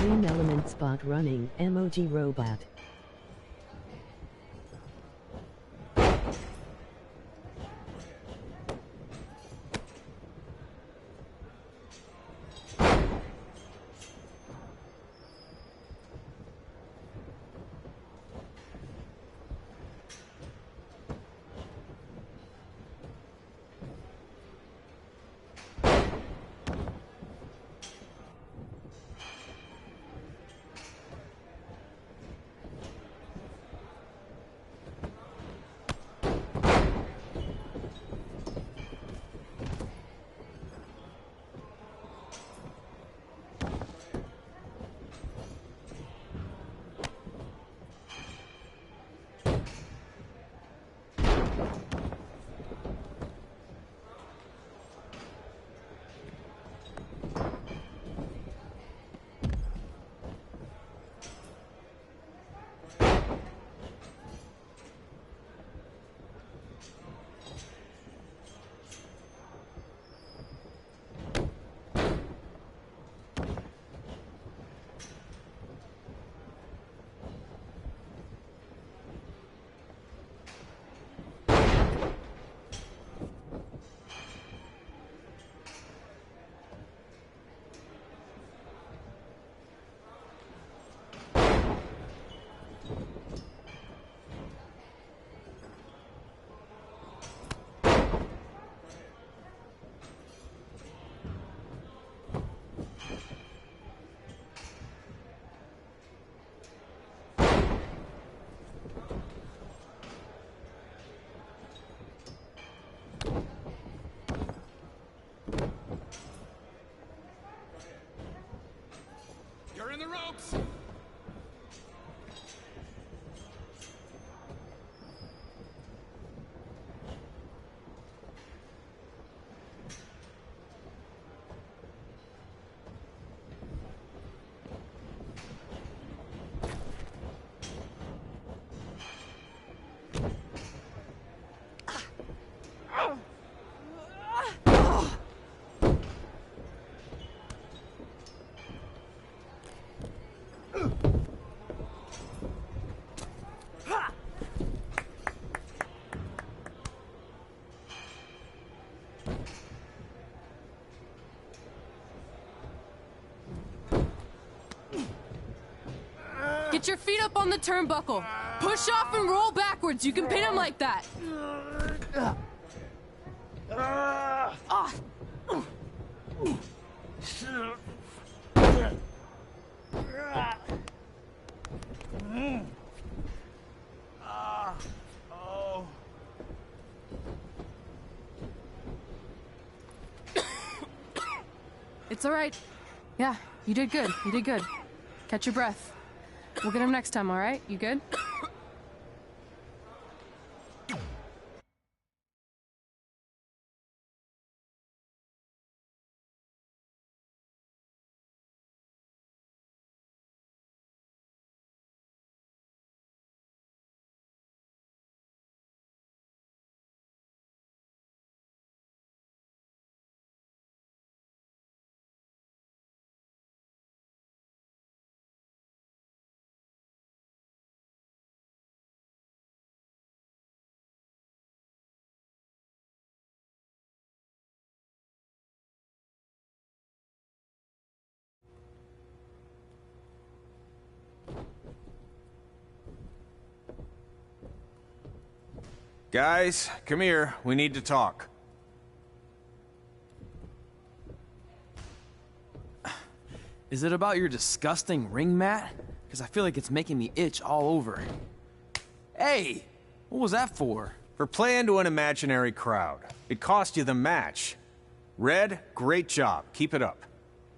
Green element spot running emoji robot. In the ropes! Get your feet up on the turnbuckle. Push off and roll backwards. You can pin him like that. It's all right. Yeah, you did good. You did good. Catch your breath. We'll get him next time, all right? You good? Guys, come here. We need to talk. Is it about your disgusting ring mat? Because I feel like it's making me itch all over. Hey! What was that for? For playing to an imaginary crowd. It cost you the match. Red, great job. Keep it up.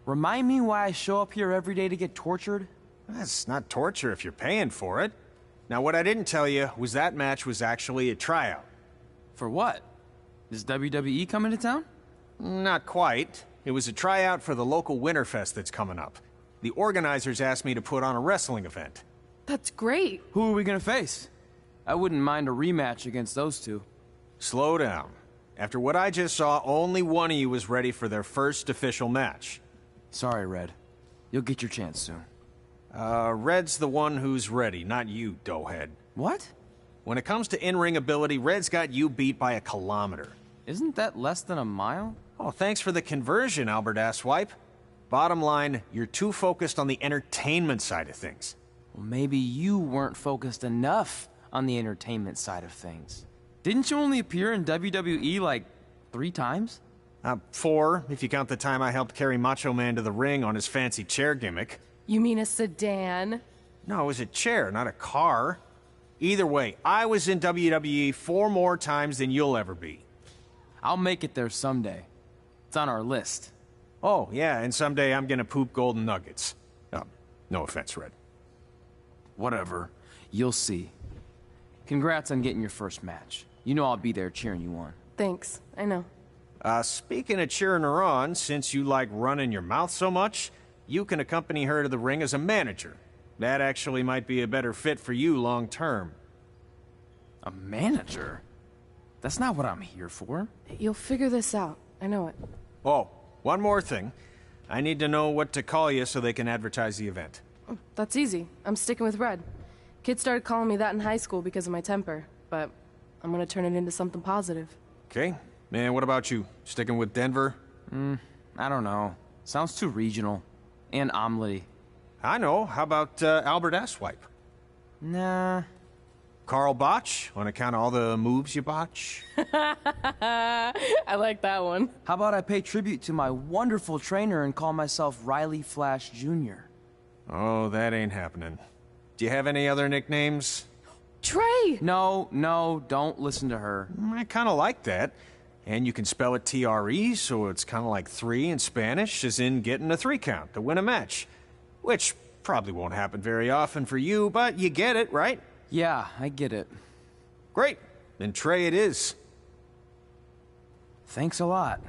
Remind me why I show up here every day to get tortured? That's not torture if you're paying for it. Now, what I didn't tell you was that match was actually a tryout. For what? Is WWE coming to town? Not quite. It was a tryout for the local Winterfest that's coming up. The organizers asked me to put on a wrestling event. That's great. Who are we gonna face? I wouldn't mind a rematch against those two. Slow down. After what I just saw, only one of you was ready for their first official match. Sorry, Red. You'll get your chance soon. Red's the one who's ready, not you, doughhead. What? When it comes to in-ring ability, Red's got you beat by a kilometer. Isn't that less than a mile? Oh, thanks for the conversion, Albert Asswipe. Bottom line, you're too focused on the entertainment side of things. Well, maybe you weren't focused enough on the entertainment side of things. Didn't you only appear in WWE like 3 times? 4, if you count the time I helped carry Macho Man to the ring on his fancy chair gimmick. You mean a sedan? No, it was a chair, not a car. Either way, I was in WWE 4 more times than you'll ever be. I'll make it there someday. It's on our list. Oh, yeah, and someday I'm gonna poop golden nuggets. No offense, Red. Whatever. You'll see. Congrats on getting your first match. You know I'll be there cheering you on. Thanks, I know. Speaking of cheering her on, since you like running your mouth so much, you can accompany her to the ring as a manager. That actually might be a better fit for you long term. A manager? That's not what I'm here for. You'll figure this out. I know it. Oh, one more thing. I need to know what to call you so they can advertise the event. That's easy. I'm sticking with Red. Kids started calling me that in high school because of my temper, but I'm gonna turn it into something positive. Okay. Man, what about you? Sticking with Denver? I don't know. Sounds too regional. And omelette-y. I know. How about Albert Asswipe? Nah. Carl Botch, on account of all the moves you botch? I like that one. How about I pay tribute to my wonderful trainer and call myself Riley Flash Jr.? Oh, that ain't happening. Do you have any other nicknames? Trey! No, don't listen to her. I kind of like that. And you can spell it T-R-E, so it's kind of like 3 in Spanish, as in getting a 3 count to win a match. Which probably won't happen very often for you, but you get it, right? Yeah, I get it. Great. Then Trey it is. Thanks a lot.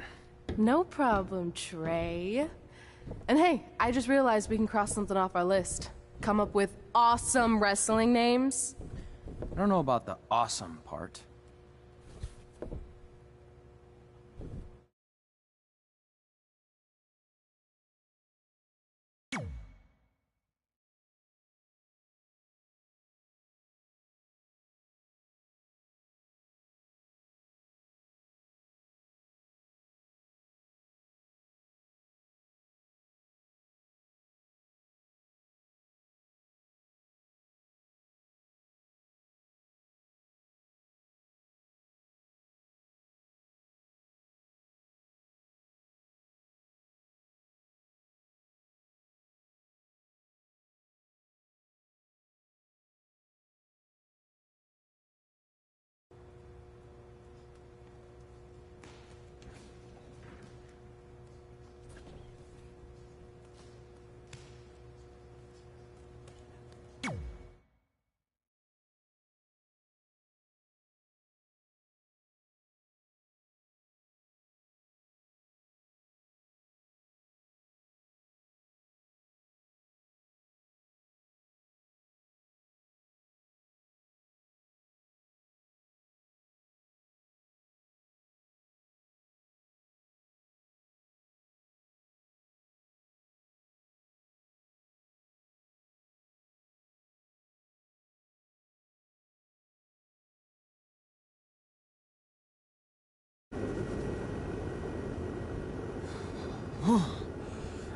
No problem, Trey. And hey, I just realized we can cross something off our list. Come up with awesome wrestling names. I don't know about the awesome part.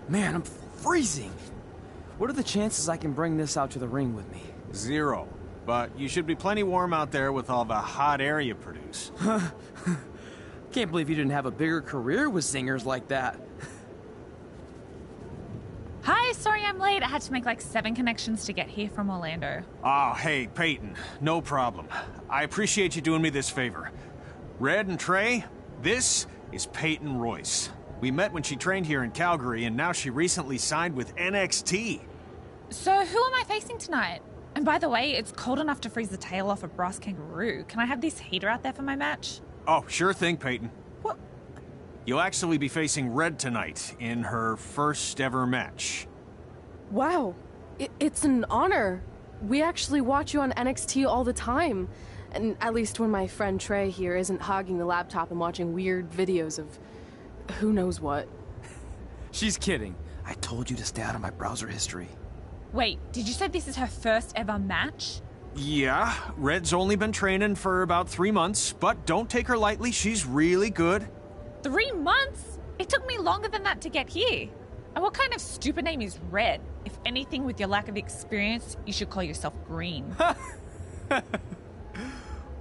Man, I'm freezing. What are the chances I can bring this out to the ring with me? 0. But you should be plenty warm out there with all the hot air you produce. Can't believe you didn't have a bigger career with zingers like that. Hi, sorry I'm late. I had to make like 7 connections to get here from Orlando. Oh, hey, Peyton. No problem. I appreciate you doing me this favor. Red and Trey, this is Peyton Royce. We met when she trained here in Calgary, and now she recently signed with NXT. So who am I facing tonight? And by the way, it's cold enough to freeze the tail off a brass kangaroo. Can I have this heater out there for my match? Oh, sure thing, Peyton. What? You'll actually be facing Red tonight in her first ever match. Wow, it's an honor. We actually watch you on NXT all the time. And at least when my friend Trey here isn't hogging the laptop and watching weird videos of who knows what. She's kidding. I told you to stay out of my browser history. Wait, did you say this is her first ever match? Yeah, Red's only been training for about 3 months, but don't take her lightly, she's really good. 3 months? It took me longer than that to get here. And what kind of stupid name is Red? If anything, with your lack of experience, you should call yourself Green.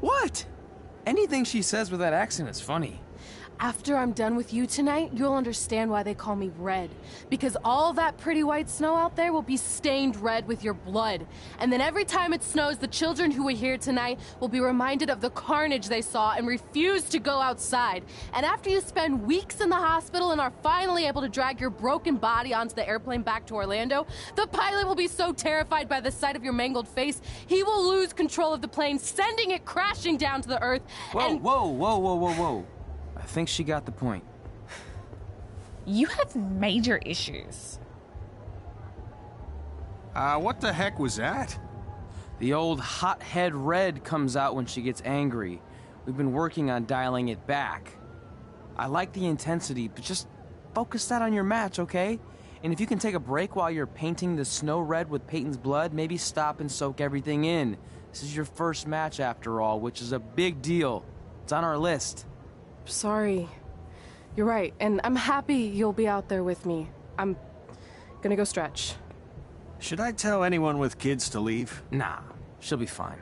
What? Anything she says with that accent is funny. After I'm done with you tonight, you'll understand why they call me Red. Because all that pretty white snow out there will be stained red with your blood. And then every time it snows, the children who were here tonight will be reminded of the carnage they saw and refuse to go outside. And after you spend weeks in the hospital and are finally able to drag your broken body onto the airplane back to Orlando, the pilot will be so terrified by the sight of your mangled face, he will lose control of the plane, sending it crashing down to the earth. Whoa. I think she got the point. You have major issues. What the heck was that? The old hothead Red comes out when she gets angry. We've been working on dialing it back. I like the intensity, but just focus that on your match, okay? And if you can take a break while you're painting the snow red with Peyton's blood, maybe stop and soak everything in. This is your first match after all, which is a big deal. It's on our list. Sorry. You're right, and I'm happy you'll be out there with me. I'm gonna go stretch. Should I tell anyone with kids to leave? Nah, she'll be fine.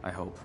I hope.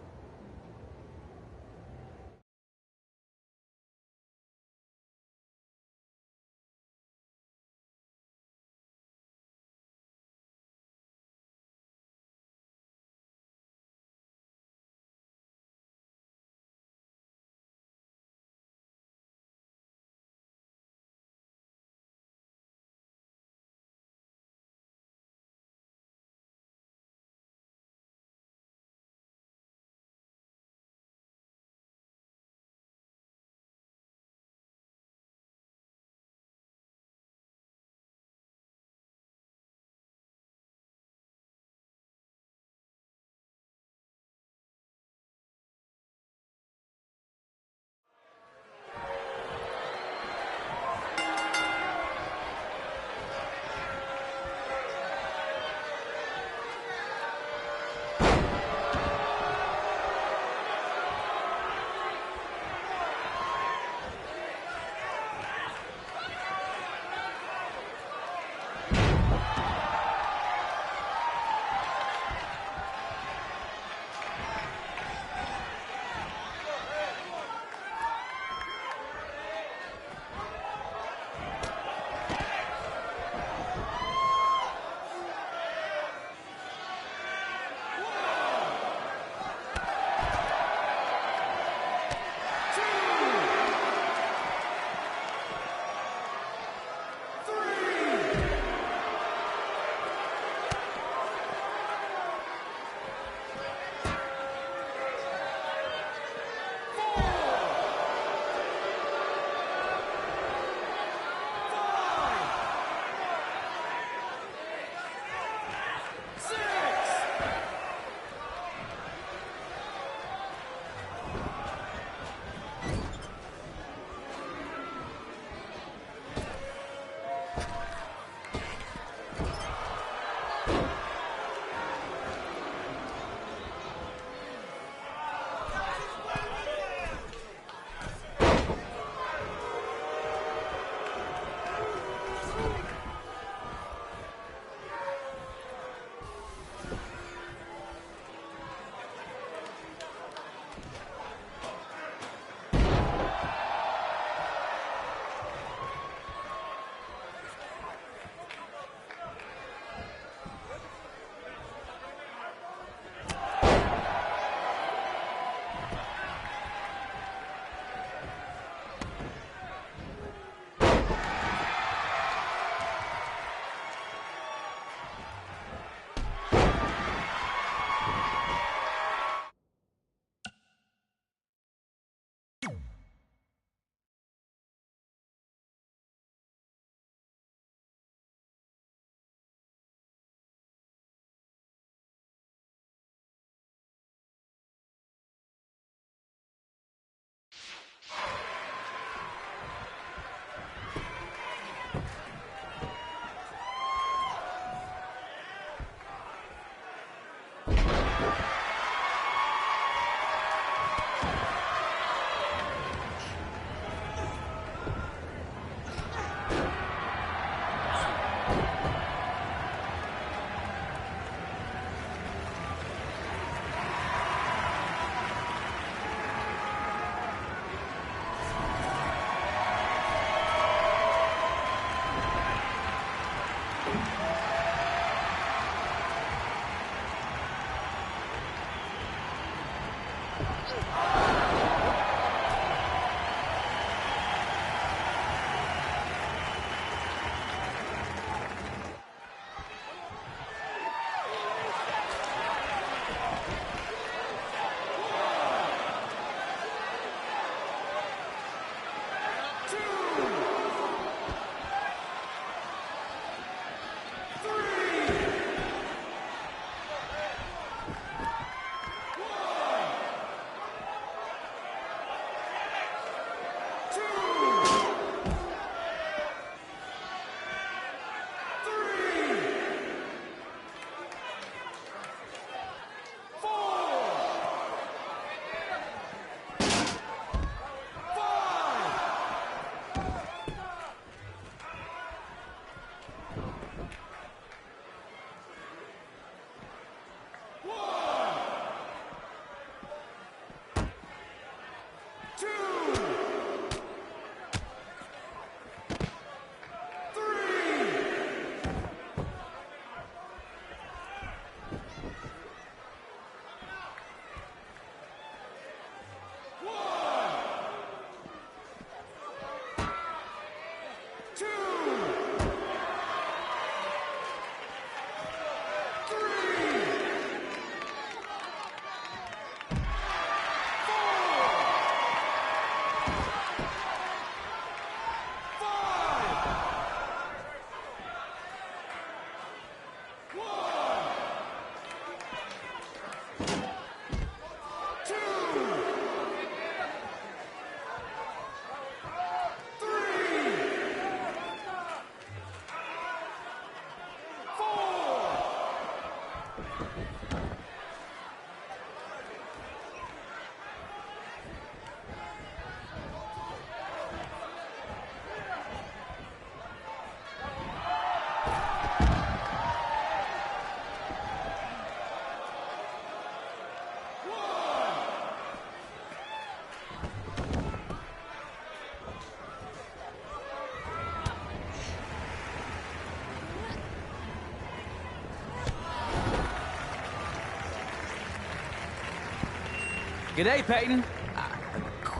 G'day, Peyton.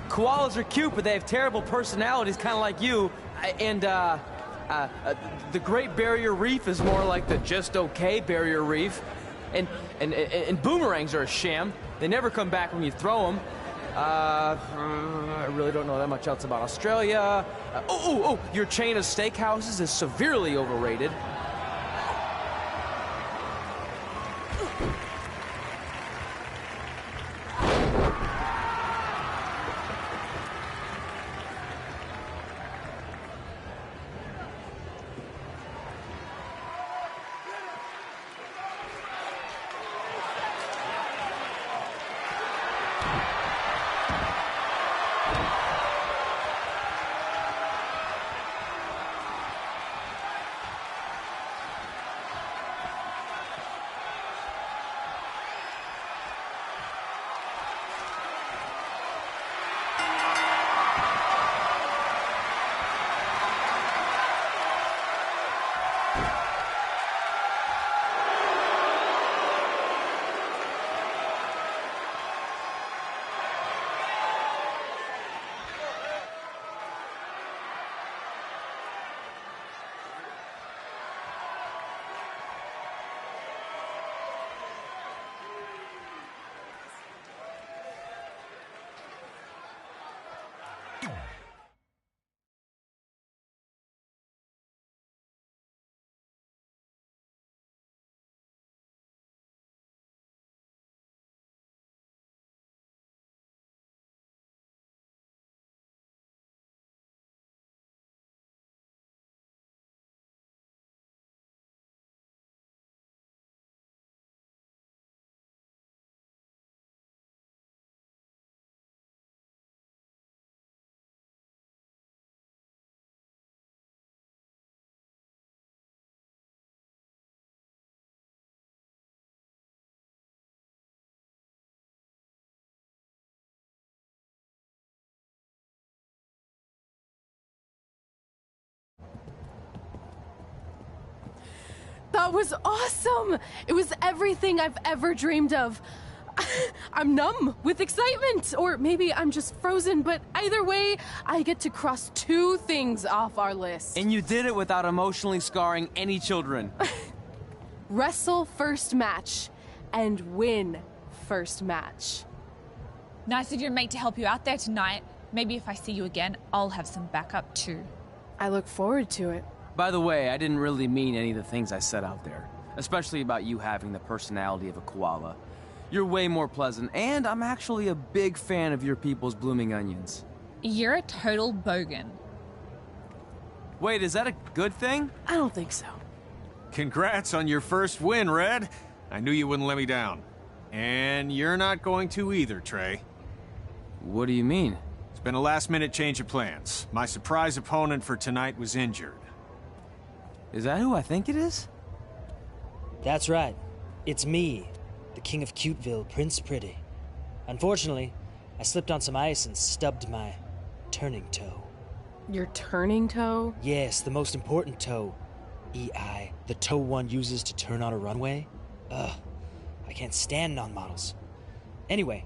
Koalas are cute, but they have terrible personalities, kind of like you. The Great Barrier Reef is more like the just okay Barrier Reef. And boomerangs are a sham. They never come back when you throw them. I really don't know that much else about Australia. Your chain of steakhouses is severely overrated. That was awesome! It was everything I've ever dreamed of. I'm numb with excitement, or maybe I'm just frozen, but either way, I get to cross 2 things off our list. And you did it without emotionally scarring any children. Wrestle first match, and win first match. Nice of your mate to help you out there tonight. Maybe if I see you again, I'll have some backup too. I look forward to it. By the way, I didn't really mean any of the things I said out there. Especially about you having the personality of a koala. You're way more pleasant, and I'm actually a big fan of your people's blooming onions. You're a total bogan. Wait, is that a good thing? I don't think so. Congrats on your first win, Red. I knew you wouldn't let me down. And you're not going to either, Trey. What do you mean? It's been a last-minute change of plans. My surprise opponent for tonight was injured. Is that who I think it is? That's right. It's me, the King of Cuteville, Prince Pretty. Unfortunately, I slipped on some ice and stubbed my turning toe. Your turning toe? Yes, the most important toe. EI, the toe one uses to turn on a runway. Ugh, I can't stand non-models. Anyway,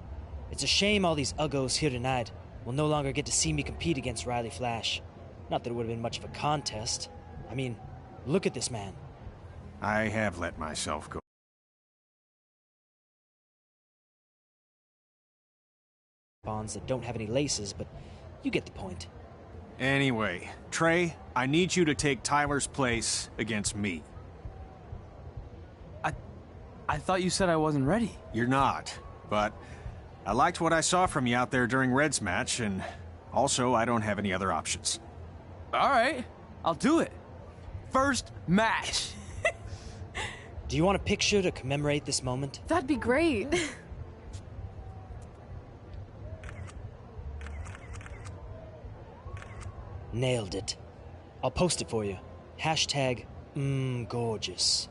it's a shame all these uggos here tonight will no longer get to see me compete against Riley Flash. Not that it would have been much of a contest. I mean, look at this man. I have let myself go. Bonds that don't have any laces, but you get the point. Anyway, Trey, I need you to take Tyler's place against me. I thought you said I wasn't ready. You're not, but I liked what I saw from you out there during Red's match, and also I don't have any other options. All right, I'll do it. First match. Do you want a picture to commemorate this moment? That'd be great. Nailed it. I'll post it for you. Hashtag, gorgeous.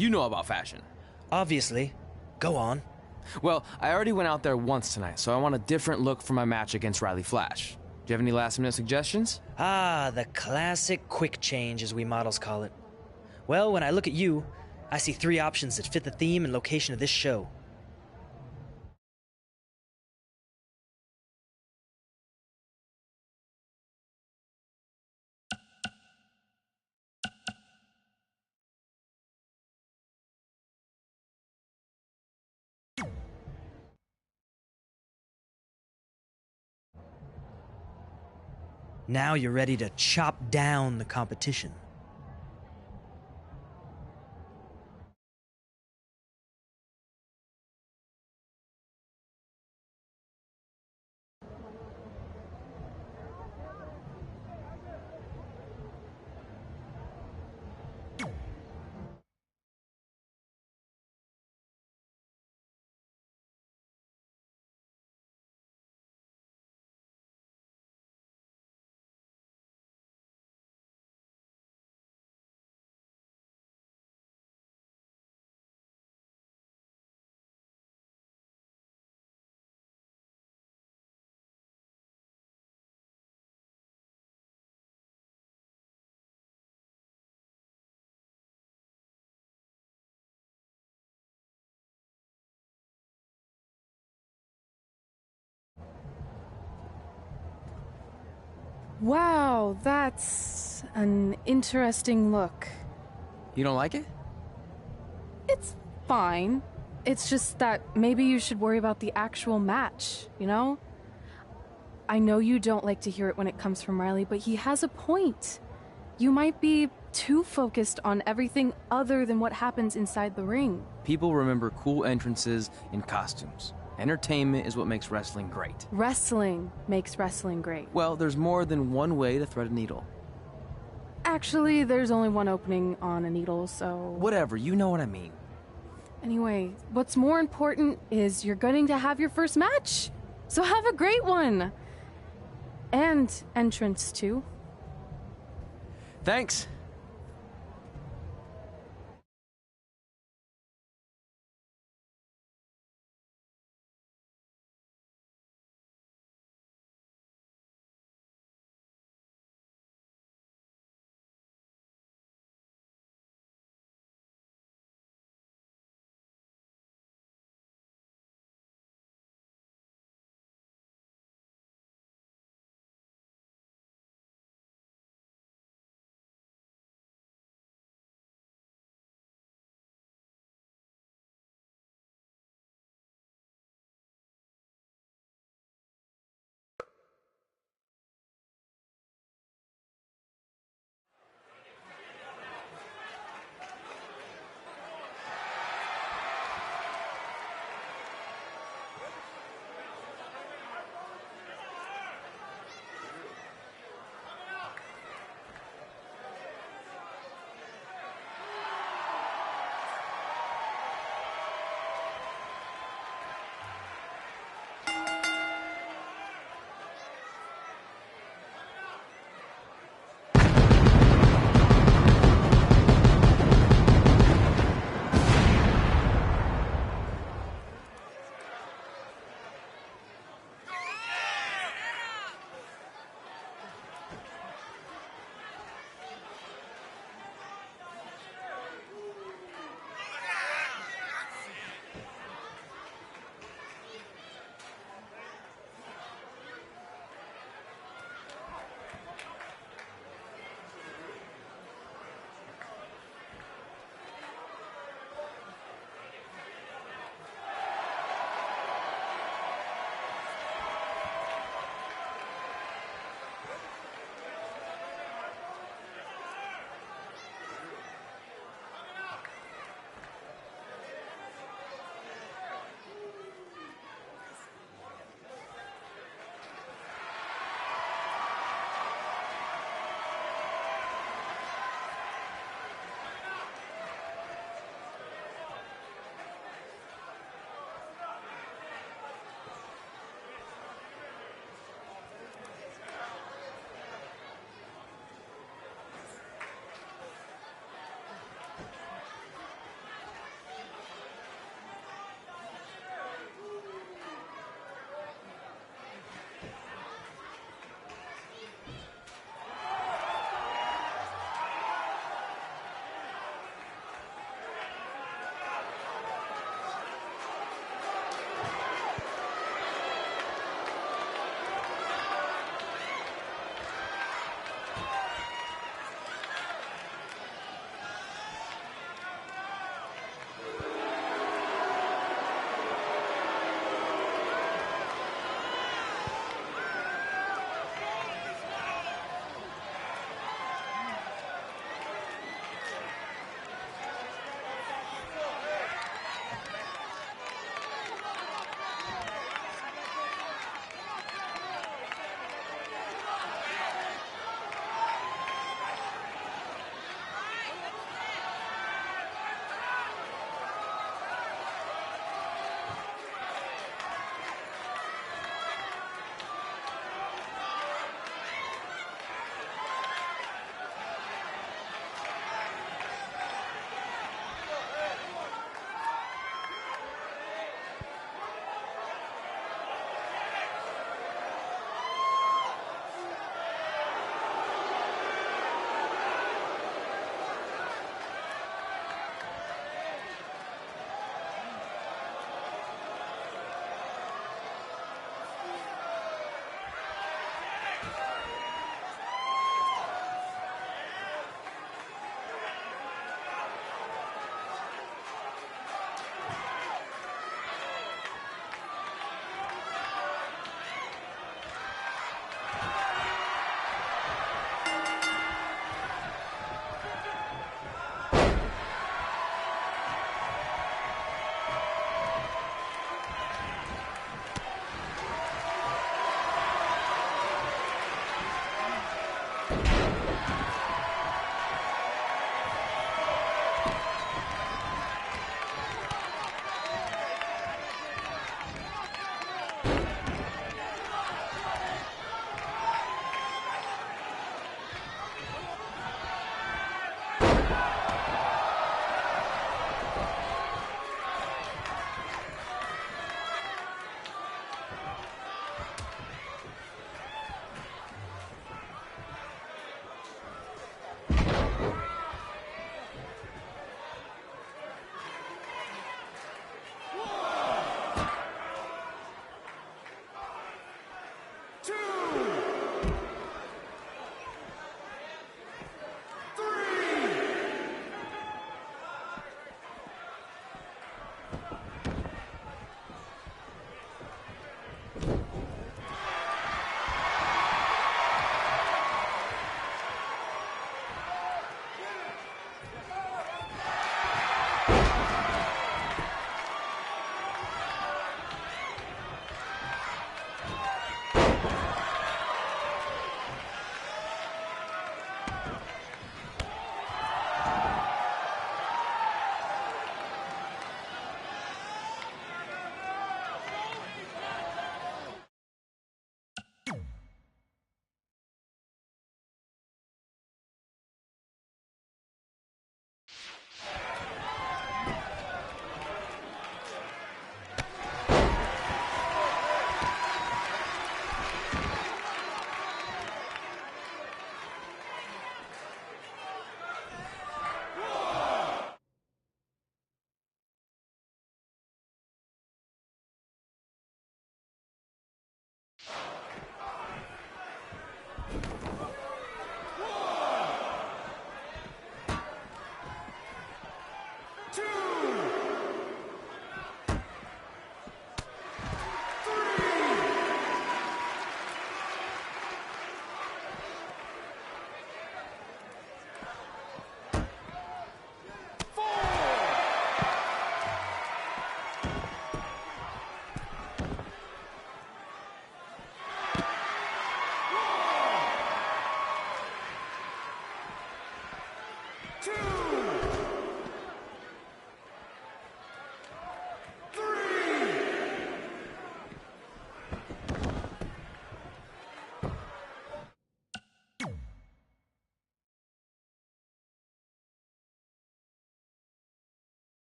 You know about fashion. Obviously. Go on. Well, I already went out there once tonight, so I want a different look for my match against Riley Flash. Do you have any last-minute suggestions? Ah, the classic quick change, as we models call it. Well, when I look at you, I see 3 options that fit the theme and location of this show. Now you're ready to chop down the competition. Wow, that's an interesting look. You don't like it? It's fine. It's just that maybe you should worry about the actual match, you know? I know you don't like to hear it when it comes from Riley, but he has a point. You might be too focused on everything other than what happens inside the ring. People remember cool entrances and costumes. Entertainment is what makes wrestling great. Wrestling makes wrestling great. Well, there's more than one way to thread a needle. Actually, there's only one opening on a needle, so... Whatever, you know what I mean. Anyway, what's more important is you're going to have your first match. So have a great one. And entrance, too. Thanks.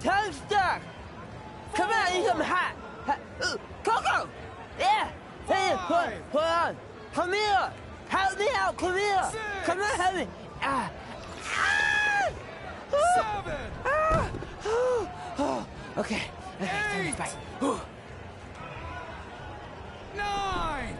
Time's stuck. Come on, eat some hot. Coco! Yeah! Hey, hold on. Come here. Help me out. Come here. Come on, help me. Okay. Time to fight. 9.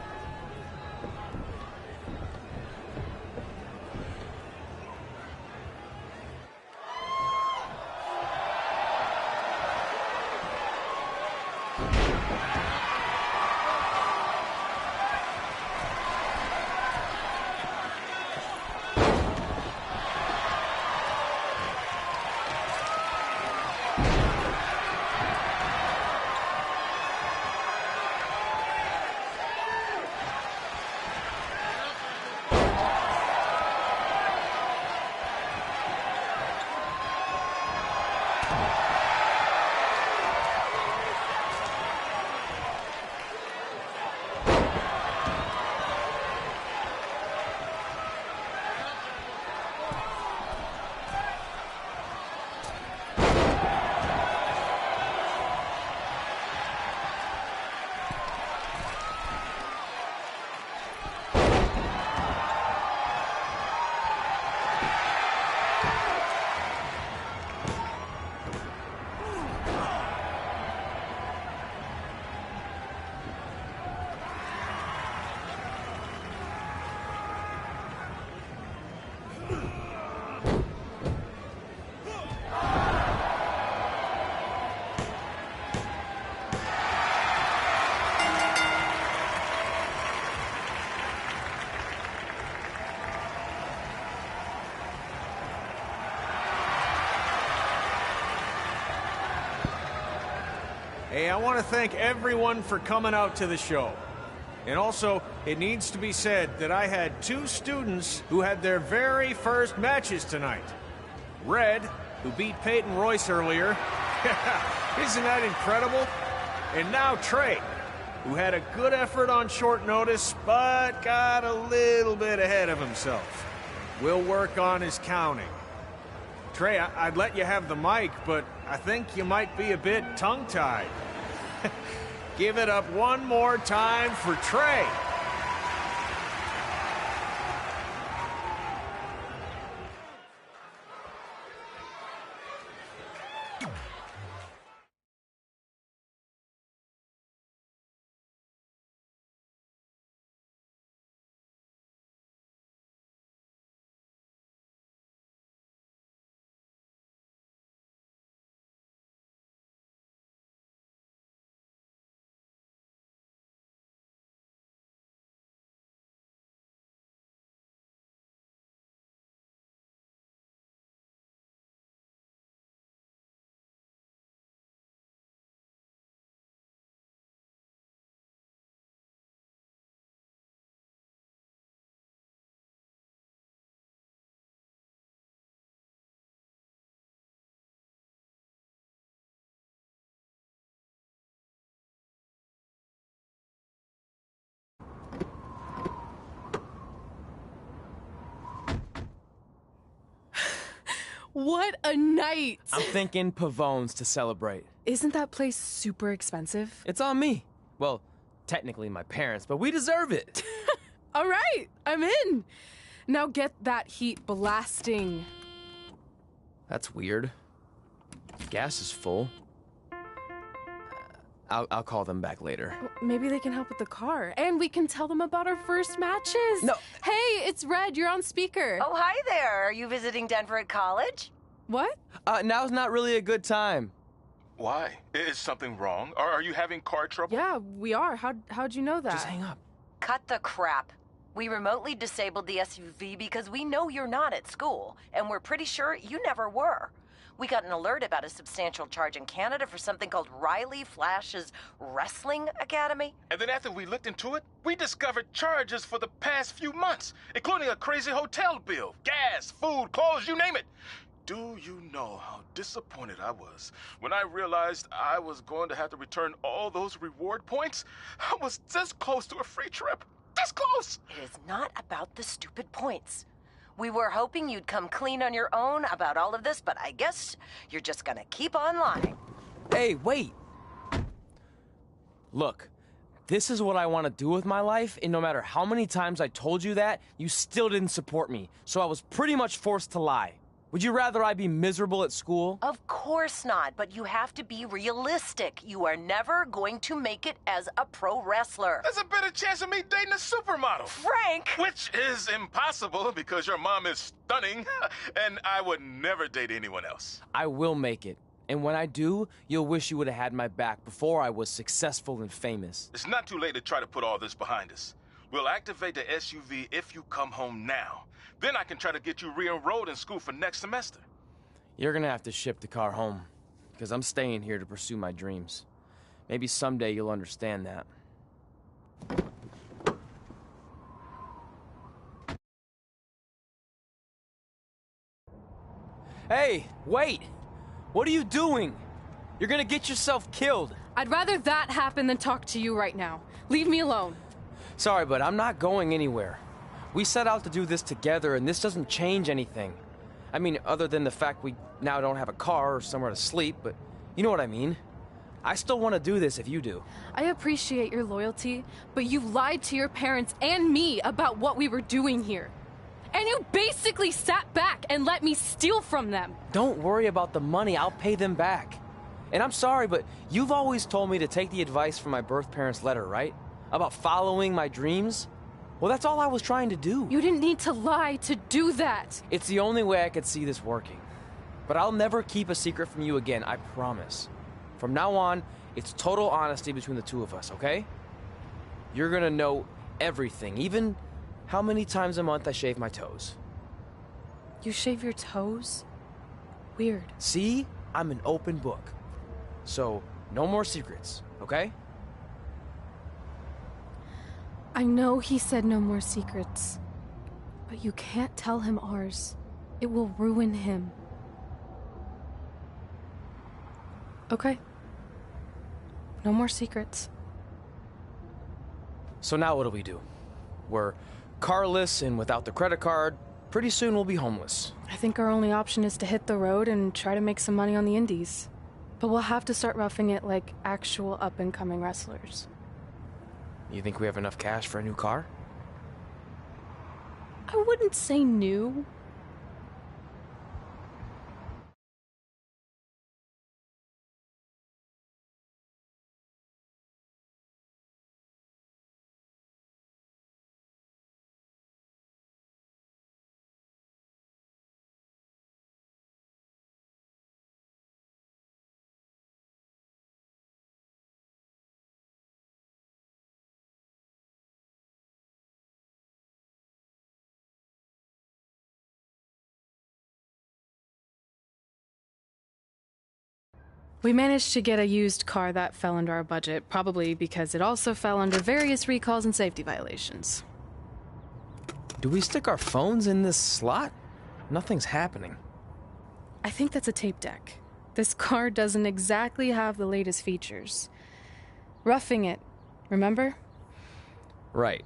Hey, I want to thank everyone for coming out to the show. And also, it needs to be said that I had 2 students who had their very first matches tonight. Red, who beat Peyton Royce earlier. Isn't that incredible? And now Trey, who had a good effort on short notice, but got a little bit ahead of himself. We'll work on his counting. Trey, I'd let you have the mic, but I think you might be a bit tongue-tied. Give it up one more time for Trey. What a night! I'm thinking Pavone's to celebrate. Isn't that place super expensive? It's on me. Well, technically my parents, but we deserve it. All right, I'm in. Now get that heat blasting. That's weird. Gas is full. I'll call them back later. Maybe they can help with the car, and we can tell them about our first matches. No. Hey, it's Red. You're on speaker. Oh, hi there. Are you visiting Denver at college? What? Now's not really a good time. Why? Is something wrong? Or are you having car trouble? Yeah, we are. How'd you know that? Just hang up. Cut the crap. We remotely disabled the SUV because we know you're not at school, and we're pretty sure you never were. We got an alert about a substantial charge in Canada for something called Riley Flash's Wrestling Academy. And then after we looked into it, we discovered charges for the past few months, including a crazy hotel bill, gas, food, clothes, you name it. Do you know how disappointed I was when I realized I was going to have to return all those reward points? I was this close to a free trip. This close! It is not about the stupid points. We were hoping you'd come clean on your own about all of this, but I guess you're just gonna keep on lying. Hey, wait! Look, this is what I want to do with my life, and no matter how many times I told you that, you still didn't support me, so I was pretty much forced to lie. Would you rather I be miserable at school? Of course not, but you have to be realistic. You are never going to make it as a pro wrestler. There's a better chance of me dating a supermodel. Frank! Which is impossible because your mom is stunning, and I would never date anyone else. I will make it. And when I do, you'll wish you would have had my back before I was successful and famous. It's not too late to try to put all this behind us. We'll activate the SUV if you come home now. Then I can try to get you re-enrolled in school for next semester. You're gonna have to ship the car home, because I'm staying here to pursue my dreams. Maybe someday you'll understand that. Hey, wait! What are you doing? You're gonna get yourself killed. I'd rather that happen than talk to you right now. Leave me alone. Sorry, but I'm not going anywhere. We set out to do this together, and this doesn't change anything. I mean, other than the fact we now don't have a car or somewhere to sleep, but you know what I mean. I still want to do this if you do. I appreciate your loyalty, but you lied to your parents and me about what we were doing here. And you basically sat back and let me steal from them. Don't worry about the money, I'll pay them back. And I'm sorry, but you've always told me to take the advice from my birth parents' letter, right? About following my dreams? Well, that's all I was trying to do. You didn't need to lie to do that. It's the only way I could see this working. But I'll never keep a secret from you again, I promise. From now on, it's total honesty between the two of us, okay? You're gonna know everything, even how many times a month I shave my toes. You shave your toes? Weird. See? I'm an open book. So, no more secrets, okay? I know he said no more secrets, but you can't tell him ours. It will ruin him. Okay. No more secrets. So now what do? We're carless and without the credit card. Pretty soon we'll be homeless. I think our only option is to hit the road and try to make some money on the indies. But we'll have to start roughing it like actual up-and-coming wrestlers. You think we have enough cash for a new car? I wouldn't say new. We managed to get a used car that fell under our budget, probably because it also fell under various recalls and safety violations. Do we stick our phones in this slot? Nothing's happening. I think that's a tape deck. This car doesn't exactly have the latest features. Roughing it, remember? Right.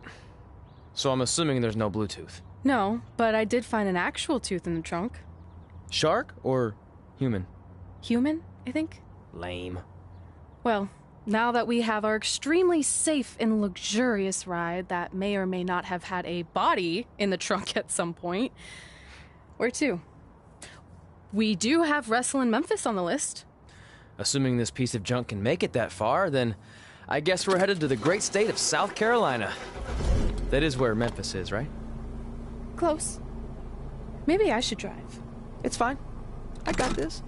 So I'm assuming there's no Bluetooth. No, but I did find an actual tooth in the trunk. Shark or human? Human, I think. Lame. Well, now that we have our extremely safe and luxurious ride that may or may not have had a body in the trunk at some point, where to? We do have Wrestle in Memphis on the list. Assuming this piece of junk can make it that far, then I guess we're headed to the great state of South Carolina. That is where Memphis is, right? Close. Maybe I should drive. It's fine. I got this.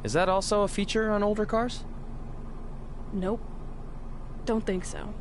Is that also a feature on older cars? Nope. Don't think so.